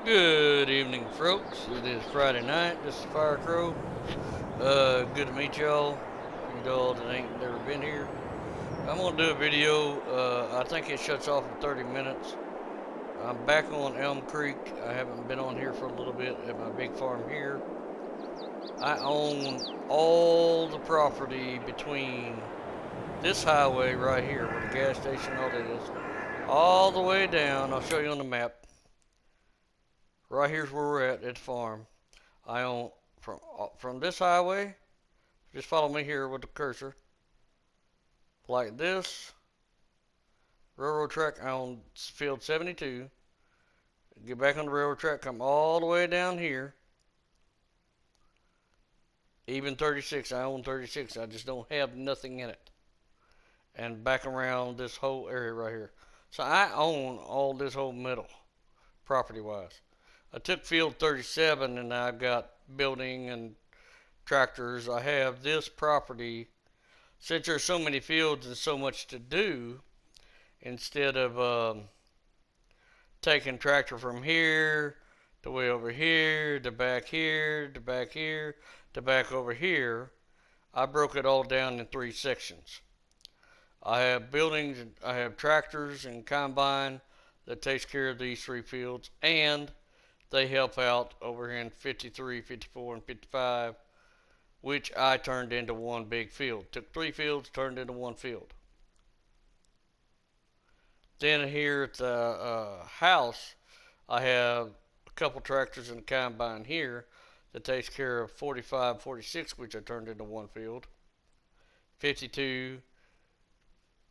Good evening, folks. It is Friday night. This is Fire Crow. Good to meet y'all. You all that ain't never been here. I'm gonna do a video. I think it shuts off in 30 minutes. I'm back on Elmcreek. I haven't been on here for a little bit at my big farm here. I own all the property between this highway right here, where the gas station all that is, all the way down. I'll show you on the map. Right here's where we're at the farm. I own from this highway. Just follow me here with the cursor. Like this. Railroad track, I own field 72. Get back on the railroad track, come all the way down here. Even 36, I own 36. I just don't have nothing in it. And back around this whole area right here. So I own all this whole middle, property-wise. I took field 37 and I've got building and tractors. I have this property. Since there's so many fields and so much to do, instead of taking tractor from here to way over here to back here to back here to back over here, I broke it all down in 3 sections. I have buildings, I have tractors and combine that takes care of these 3 fields, and they help out over here in 53, 54, and 55, which I turned into one big field. Took 3 fields, turned into 1 field. Then here at the house, I have a couple tractors and a combine here that takes care of 45, 46, which I turned into 1 field. 52,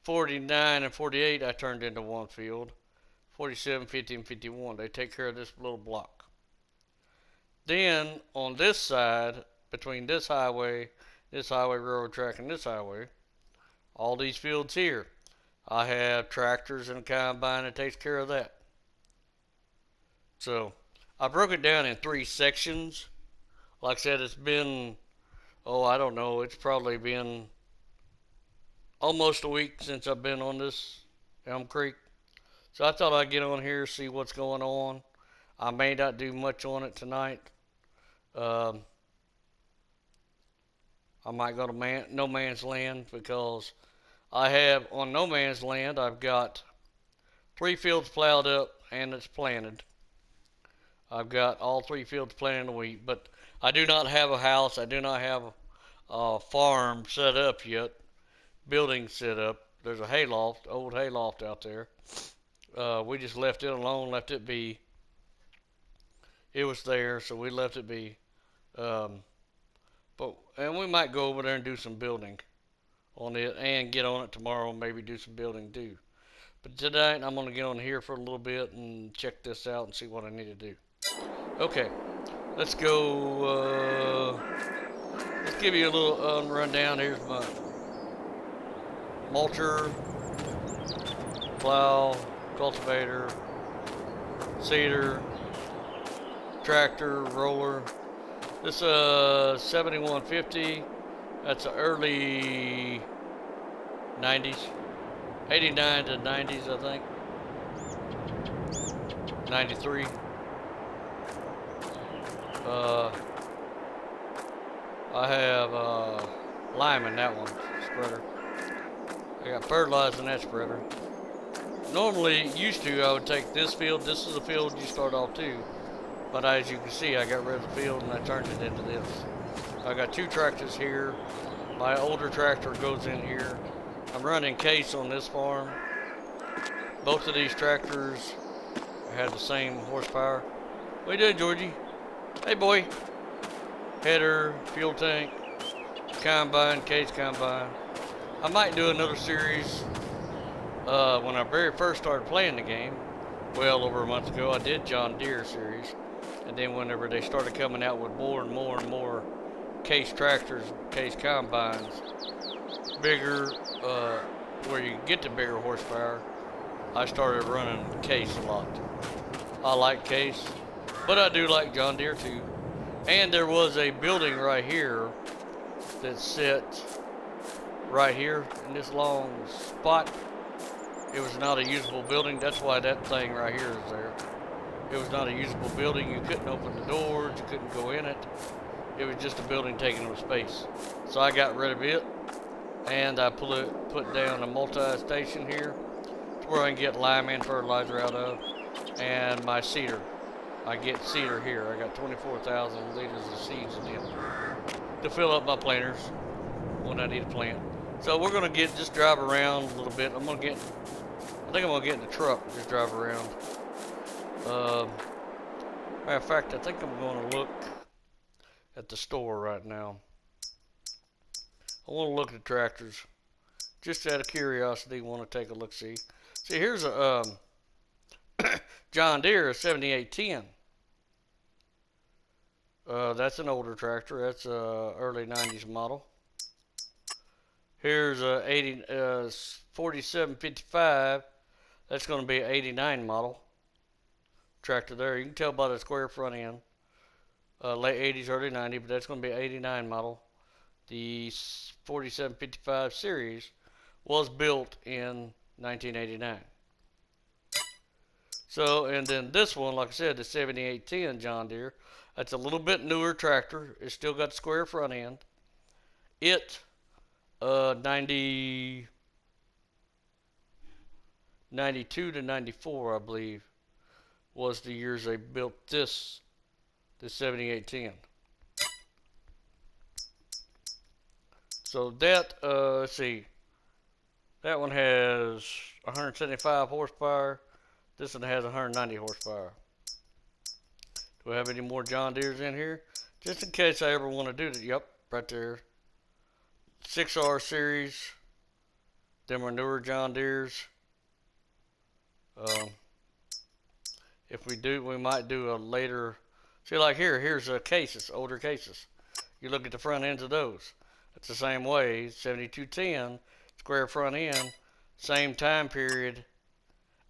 49, and 48 I turned into 1 field. 47, 50, and 51. They take care of this little block. Then on this side, between this highway railroad track, and this highway, all these fields here, I have tractors and a combine that takes care of that. So I broke it down in 3 sections. Like I said, it's been, I don't know, it's probably been almost a week since I've been on this Elmcreek. So I thought I'd get on here, see what's going on. I may not do much on it tonight. I might go to No Man's Land, because I have, on No Man's Land, I've got 3 fields plowed up and it's planted. I've got all 3 fields planted in a week, but I do not have a house. I do not have a farm set up yet, building set up. There's a hayloft, old hayloft out there. We just left it alone, left it be. It was there, so we left it be. And we might go over there and do some building on it, and get on it tomorrow and maybe do some building too. But tonight I'm going to get on here for a little bit and check this out and see what I need to do. Okay, let's go. Let's give you a little rundown. Here's my mulcher, plow, cultivator, seeder, tractor, roller. This 7150, that's the early 90s, 89 to 90s, I think. 93. I have lime in that one spreader. I got fertilizer in that spreader. Normally, used to, I would take this field. This is the field you start off to. But as you can see, I got rid of the field and I turned it into this. I got 2 tractors here. My older tractor goes in here. I'm running case on this farm. Both of these tractors have the same horsepower. What you doing, Georgie? Hey, boy. Header, fuel tank, combine, case combine. I might do another series. When I very first started playing the game, well over a month ago, I did John Deere series. And then whenever they started coming out with more and more and more case tractors, case combines, bigger, where you can get the bigger horsepower, I started running case a lot. I like case, but I do like John Deere too. And there was a building right here that sits right here in this long spot. It was not a usable building. That's why that thing right here is there. It was not a usable building. You couldn't open the doors. You couldn't go in it. It was just a building taking up space. So I got rid of it, and I put down a multi-station here to where I can get lime and fertilizer out of, and my seeder. I get seeder here. I got 24,000 liters of seeds in it to fill up my planters when I need to plant. So we're gonna just drive around a little bit. I think I'm gonna get in the truck and just drive around. Matter of fact, I think I'm gonna look at the store right now. I want to look at tractors, just out of curiosity. Want to take a look. See, here's a John Deere 7810. That's an older tractor. That's a early 90s model. Here's a 4755. That's going to be an 89 model tractor there. You can tell by the square front end. Late 80s, early 90s, but that's going to be an 89 model. The 4755 series was built in 1989. So, and then this one, like I said, the 7810 John Deere, that's a little bit newer tractor. It's still got the square front end. It 92 to 94, I believe, was the years they built the 7810. So that, let's see, that one has 175 horsepower. This one has 190 horsepower. Do we have any more John Deeres in here? Just in case I ever want to do that. Yep, right there. 6R series. Them are newer John Deeres. If we do, we might do a later. See, like here's cases, older cases. You look at the front ends of those. It's the same way. 7210, square front end, same time period.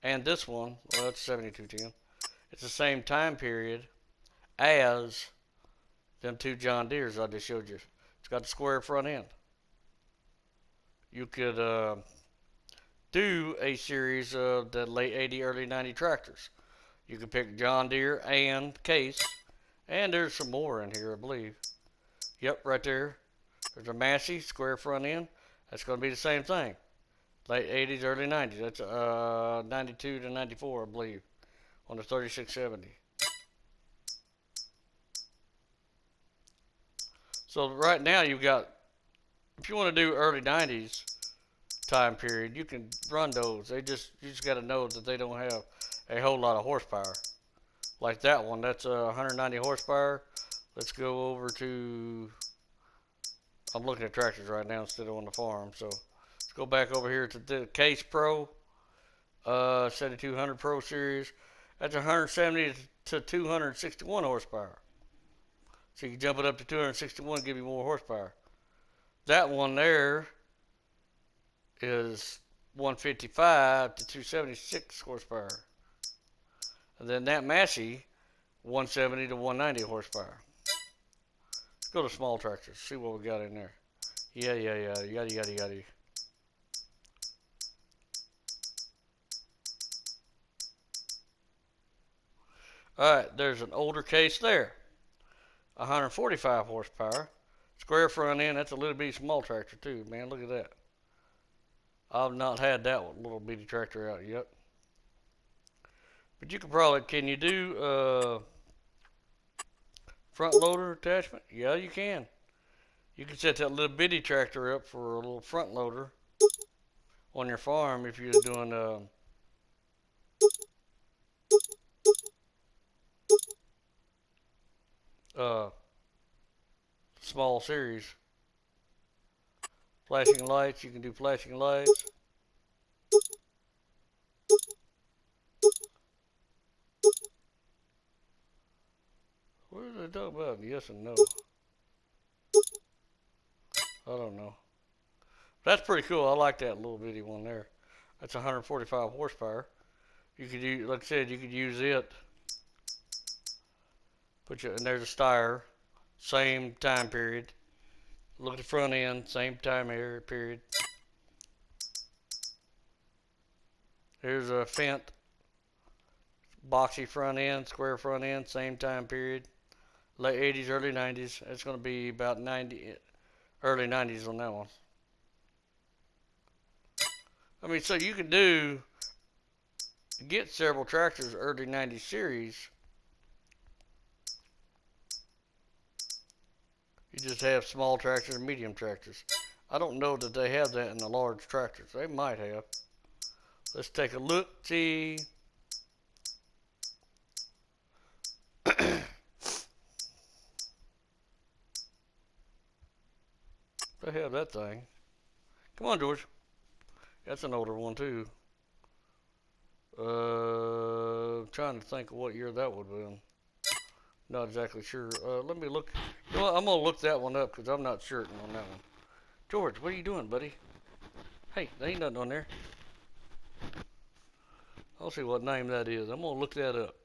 And this one, well, it's 7210. It's the same time period as them two John Deeres I just showed you. It's got the square front end. You could do a series of the late 80, early 90 tractors. You could pick John Deere and Case, and there's some more in here, I believe. Yep, right there. There's a Massey, square front end. That's going to be the same thing. Late 80s, early 90s. That's 92 to 94, I believe, on the 3670. So right now you've got, if you want to do early 90s time period, you can run those. You just got to know that they don't have a whole lot of horsepower. Like that one, that's 190 horsepower. Let's go over to, I'm looking at tractors right now instead of on the farm. So let's go back over here to the Case Pro 7200 Pro Series. That's 170 to 261 horsepower. So you can jump it up to 261, give you more horsepower. That one there is 155 to 276 horsepower. And then that Massey, 170 to 190 horsepower. Let's go to small tractors, see what we got in there. Yada. Alright, there's an older Case there. 145 horsepower. Square front end, that's a little bitty small tractor too, man. Look at that. I've not had that one, little bitty tractor out yet. But you can you do front loader attachment? Yeah, you can. You can set that little bitty tractor up for a little front loader on your farm if you're doing small series. Flashing lights, you can do flashing lights. What are they talking about? Yes and no. I don't know. That's pretty cool. I like that little bitty one there. That's 145 horsepower. You could use, like I said, you could use it. And there's a styre, same time period. Look at the front end, same time period. Here's a Fendt boxy front end, square front end, same time period. Late 80s, early 90s. It's going to be about 90, early 90s on that one. I mean, so you can get several tractors early 90s series. You just have small tractors and medium tractors. I don't know that they have that in the large tractors. They might have. Let's take a look, see. They have that thing. Come on, George. That's an older one too. Trying to think of what year that would have been. Not exactly sure. Let me look. You know what? I'm gonna look that one up because I'm not certain on that one. George, what are you doing, buddy? Hey, there ain't nothing on there. I'll see what name that is. I'm gonna look that up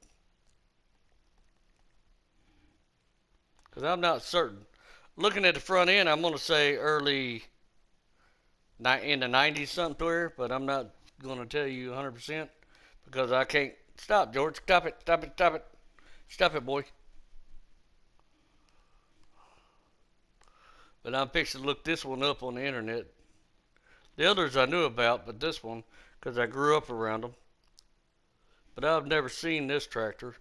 because I'm not certain. Looking at the front end, I'm gonna say early in the 90s somewhere, but I'm not gonna tell you 100% because I can't. Stop, George. Stop it. Stop it. Stop it. Stop it, boy. But I'm fixing to look this one up on the internet. The others I knew about, but this one, because I grew up around them. But I've never seen this tractor.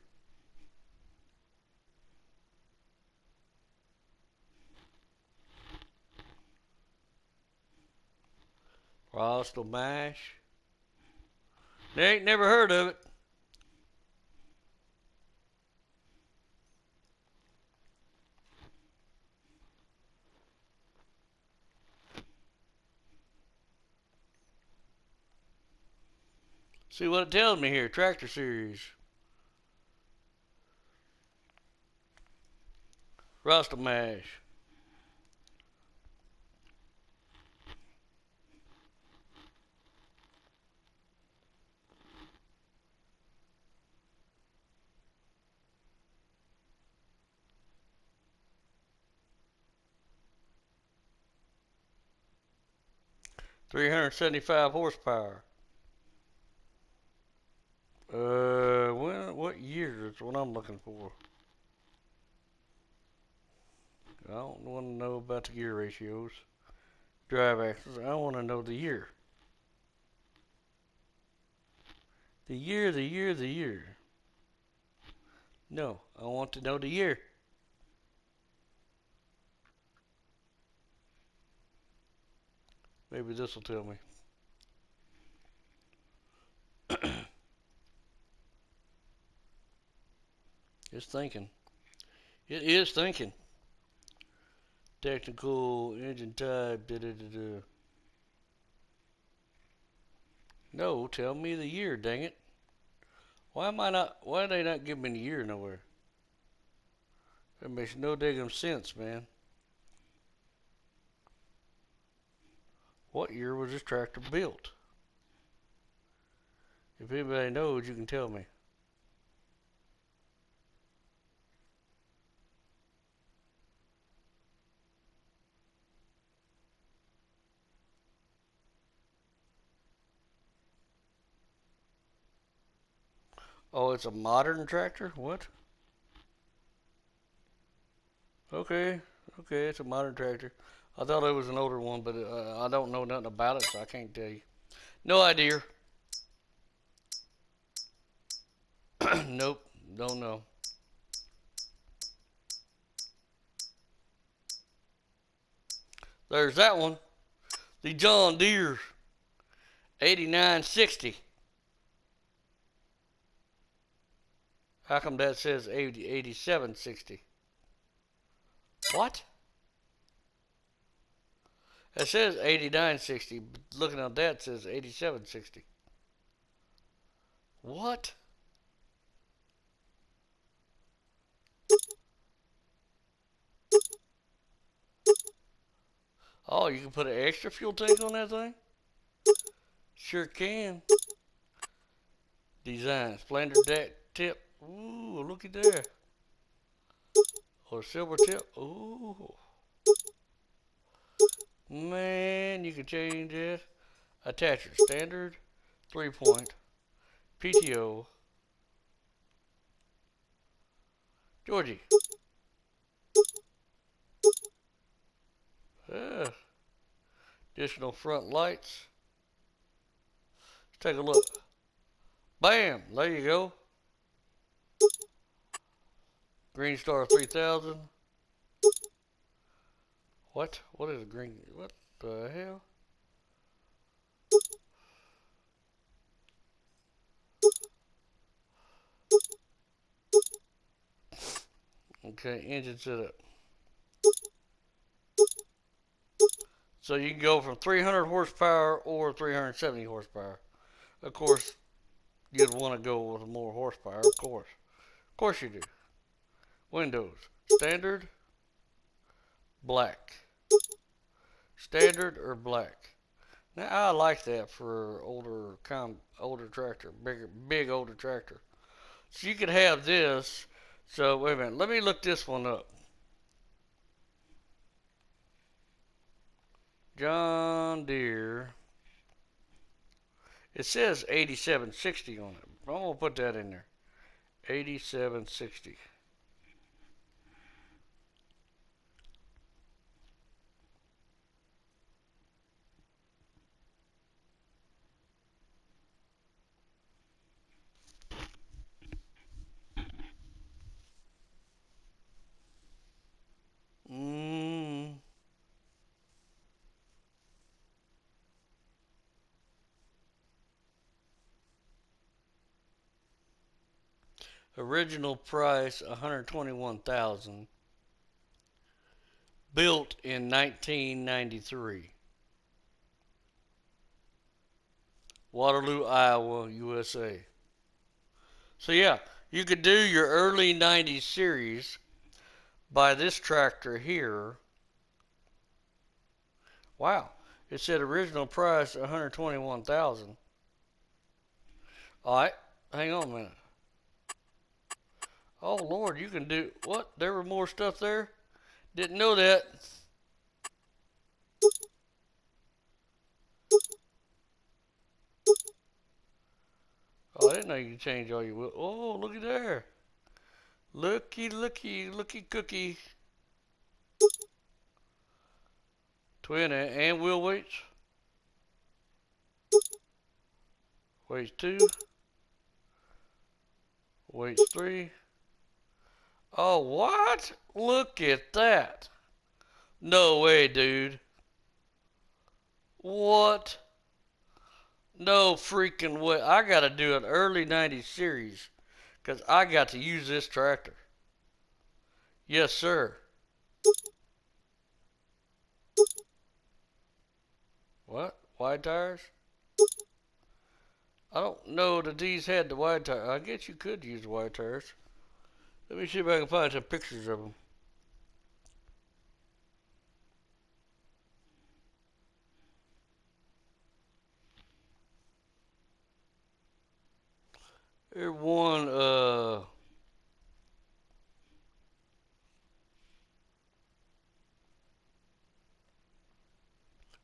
Rostal Mash. They ain't never heard of it. See what it tells me here. Tractor series. Rostal Mash. $375 horsepower. What year is what I'm looking for? I don't want to know about the gear ratios. Drive axles. I want to know the year. The year. No, I want to know the year. Maybe this will tell me. It's thinking. It is thinking. Technical engine type. No, tell me the year, dang it. Why are they not giving me the year nowhere? That makes no daggum sense, man. What year was this tractor built? If anybody knows, you can tell me. Oh, it's a modern tractor? What? Okay, it's a modern tractor. I thought it was an older one, but I don't know nothing about it, so I can't tell you. No idea. Nope, don't know. There's that one. The John Deere 8960. How come that says 8760? What? It says 8960, but looking at that it says 8760. What? Oh, you can put an extra fuel tank on that thing? Sure can. Design. Splendor deck tip. Ooh, looky there. Or silver tip. Ooh. Man, you can change it. Attachment. Standard. 3-point. PTO. Georgie. Yeah. Additional front lights. Let's take a look. Bam! There you go. Green Star 3000. What? What is a green? What the hell? Okay, engine setup. So you can go from 300 horsepower or 370 horsepower. Of course, you'd want to go with more horsepower, of course. Of course you do. Windows. Standard, black. Standard or black. Now I like that for older tractor, big older tractor. So you could have this. So wait a minute, let me look this one up. John Deere. It says 8760 on it. I'm gonna put that in there. 8760. Mm. Original price 121,000. Built in 1993. Waterloo, Iowa, USA. So yeah, you could do your early 90s series by this tractor here. Wow. It said original price 121,000. All right. Hang on a minute. Oh Lord, you can do what? There were more stuff there? Didn't know that. Oh, I didn't know you could change all your wheels. Oh, looky there. Looky cookie. Twin and wheel weights. Weights 2. Weights 3. Oh, what? Look at that. No way, dude. What? No freaking way. I gotta do an early 90s series because I got to use this tractor. Yes, sir. What? Wide tires? I don't know that these had the wide tires. I guess you could use wide tires. Let me see if I can find some pictures of them. Here's one,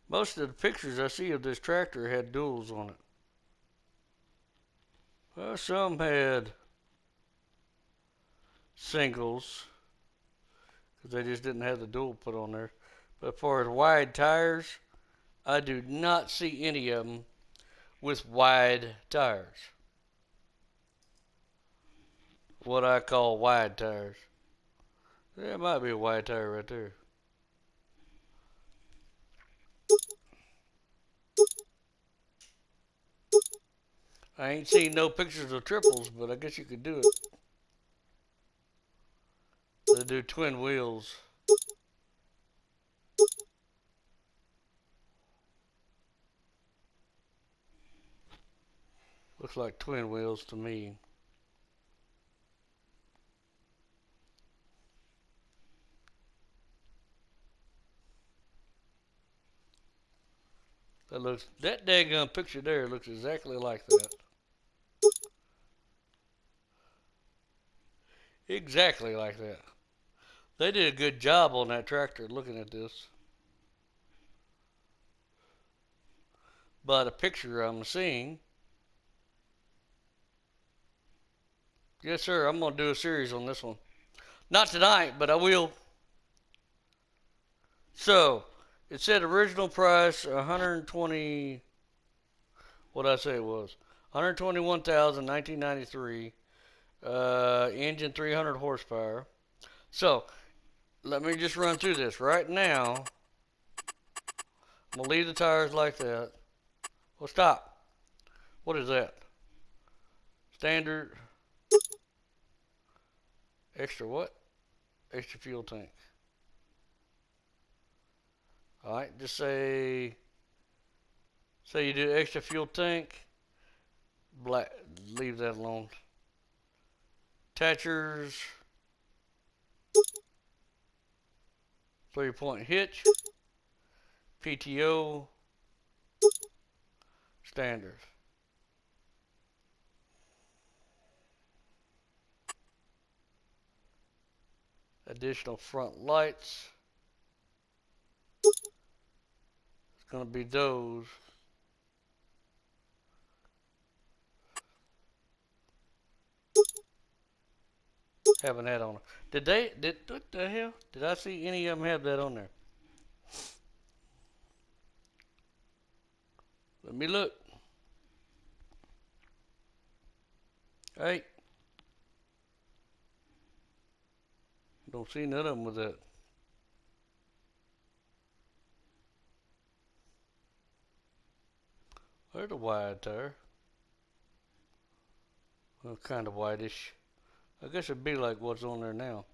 most of the pictures I see of this tractor had duals on it. Well, some had singles because they just didn't have the dual put on there. But as far as wide tires, I do not see any of them with wide tires. What I call wide tires. There might be a wide tire right there. I ain't seen no pictures of triples, but I guess you could do it. They do twin wheels. Looks like twin wheels to me. That daggone picture there looks exactly like that. Exactly like that. They did a good job on that tractor looking at this. But a picture I'm seeing. Yes, sir. I'm going to do a series on this one. Not tonight, but I will. So, it said original price 120. What did I say it was? 121,000, 1993. Engine 300 horsepower. So, let me just run through this. Right now, I'm going to leave the tires like that. Well, stop. What is that? Standard. Extra what? Extra fuel tank. Alright, just say you do extra fuel tank. Black. Leave that alone. Attachers. 3-point hitch. PTO. Standard. Additional front lights. It's going to be those. Having that on there. What the hell? Did I see any of them have that on there? Let me look. Hey. Don't see none of them with that. There's a wide tire. Well, kind of whitish. I guess it'd be like what's on there now.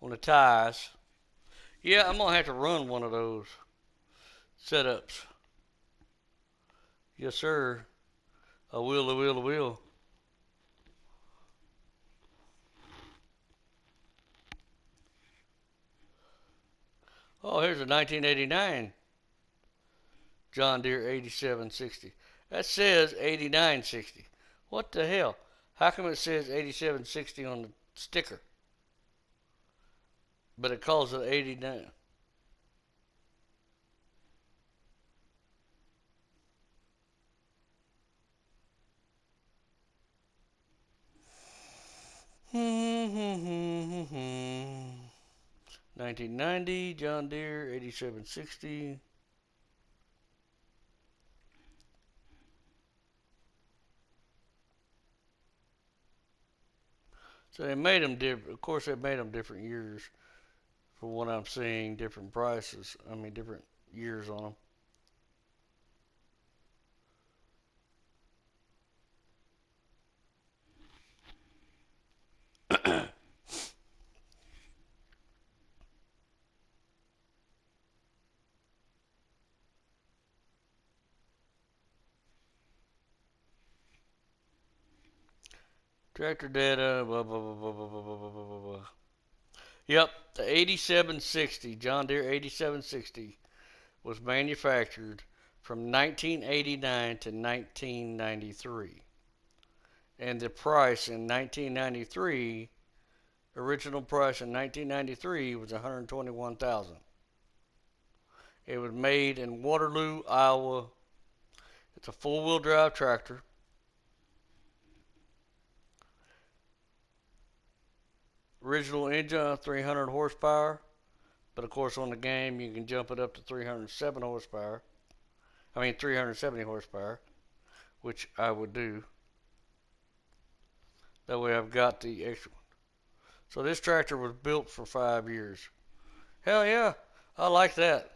On the ties. Yeah, I'm gonna have to run one of those setups. Yes, sir. I will. Oh, here's a 1989 John Deere 8760. That says 8960. What the hell? How come it says 8760 on the sticker, but it calls it 89? Hmm. 1990 John Deere 8760. So they made them different. Of course, they made them different years. For what I'm seeing, different prices. I mean, different years on them. Tractor data. Blah blah blah blah blah blah blah blah blah blah. Yep, the 8760 John Deere 8760 was manufactured from 1989 to 1993. And the price in 1993, original price in 1993 was 121,000. It was made in Waterloo, Iowa. It's a four-wheel drive tractor. Original engine 300 horsepower, but of course on the game you can jump it up to 307 horsepower. 370 horsepower, which I would do. That way I've got the extra one. So this tractor was built for 5 years. Hell yeah, I like that.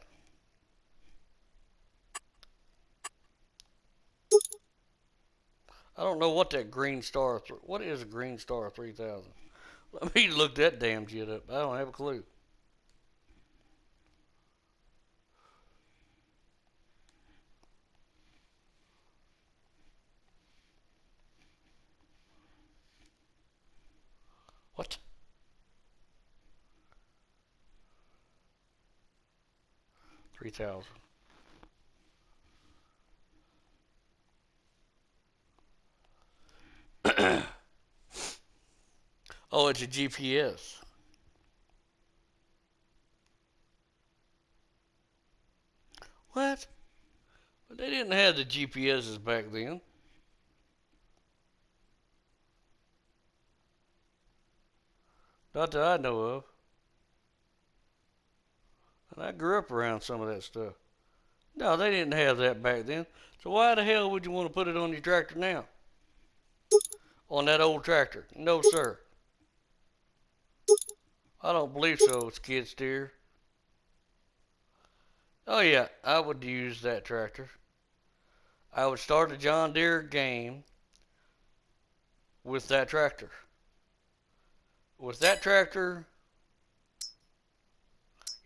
I don't know what that Green Star, what is a Green Star 3000? Let me look that damn shit up. I don't have a clue. What? 3000. Oh, it's a GPS. What? But they didn't have the GPSs back then. Not that I know of. And I grew up around some of that stuff. No, they didn't have that back then. So why the hell would you want to put it on your tractor now? On that old tractor? No, sir. I don't believe so, skid steer. Oh yeah, I would use that tractor. I would start a John Deere game with that tractor. With that tractor,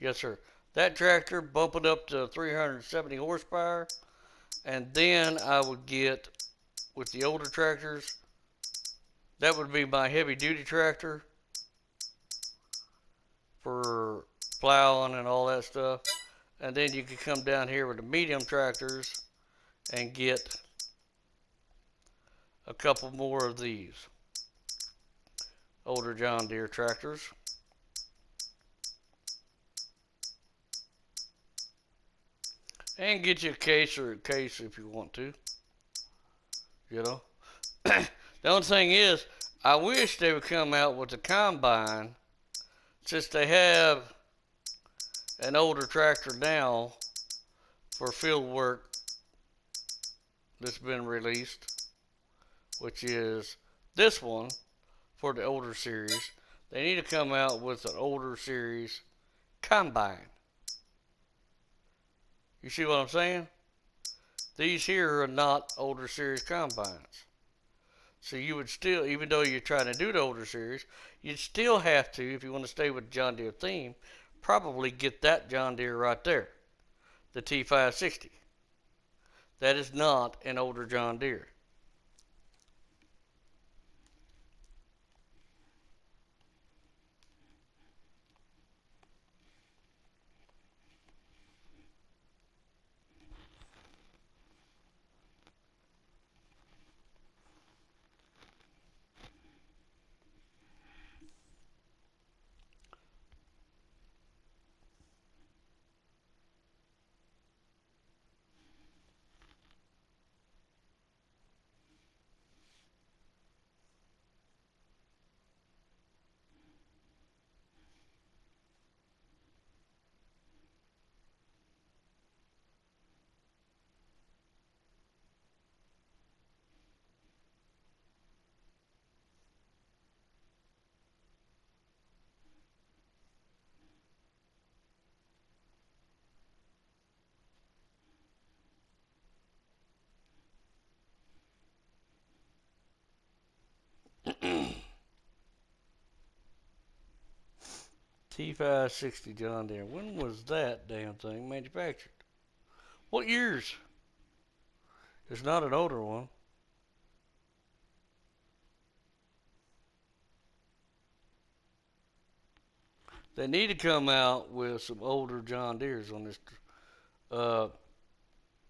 yes sir, that tractor, bump it up to 370 horsepower, and then I would get, with the older tractors, that would be my heavy duty tractor for plowing and all that stuff. And then you could come down here with the medium tractors and get a couple more of these older John Deere tractors. And get you a case or a case if you want to, you know. The only thing is, I wish they would come out with a combine, since they have an older tractor now for field work that's been released, which is this one for the older series. They need to come out with an older series combine. You see what I'm saying? These here are not older series combines. So you would still, even though you're trying to do the older series, you'd still have to, if you want to stay with the John Deere theme, probably get that John Deere right there, the T560. That is not an older John Deere. T560 John Deere. When was that damn thing manufactured? What years? It's not an older one. They need to come out with some older John Deeres on this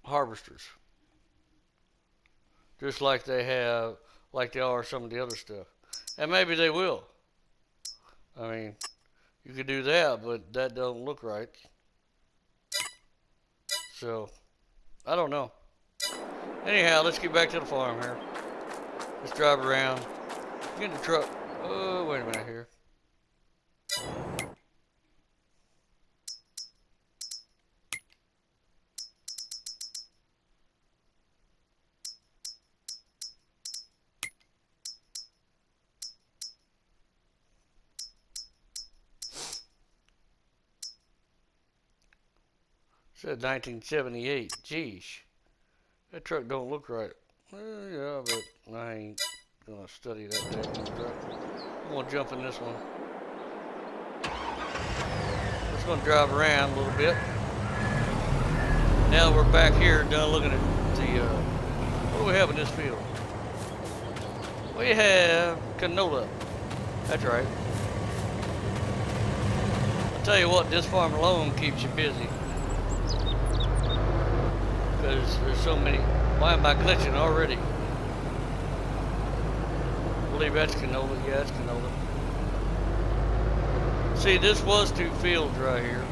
harvesters, just like they have, like they are some of the other stuff. And maybe they will. I mean, you could do that, but that don't look right. So, I don't know. Anyhow, let's get back to the farm here. Let's drive around. Get in the truck. Oh, wait a minute here. Said 1978. Geesh. That truck don't look right. Yeah, but I ain't gonna study that truck. I'm gonna jump in this one. Just gonna drive around a little bit. Now we're back here, done looking at the, what do we have in this field? We have canola. That's right. I'll tell you what, this farm alone keeps you busy. Because there's so many. Why am I glitching already? I believe that's canola. Yeah, that's canola. See, this was 2 fields right here,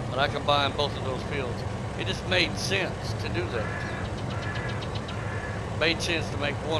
but I combined both of those fields. It just made sense to do that. Made sense to make one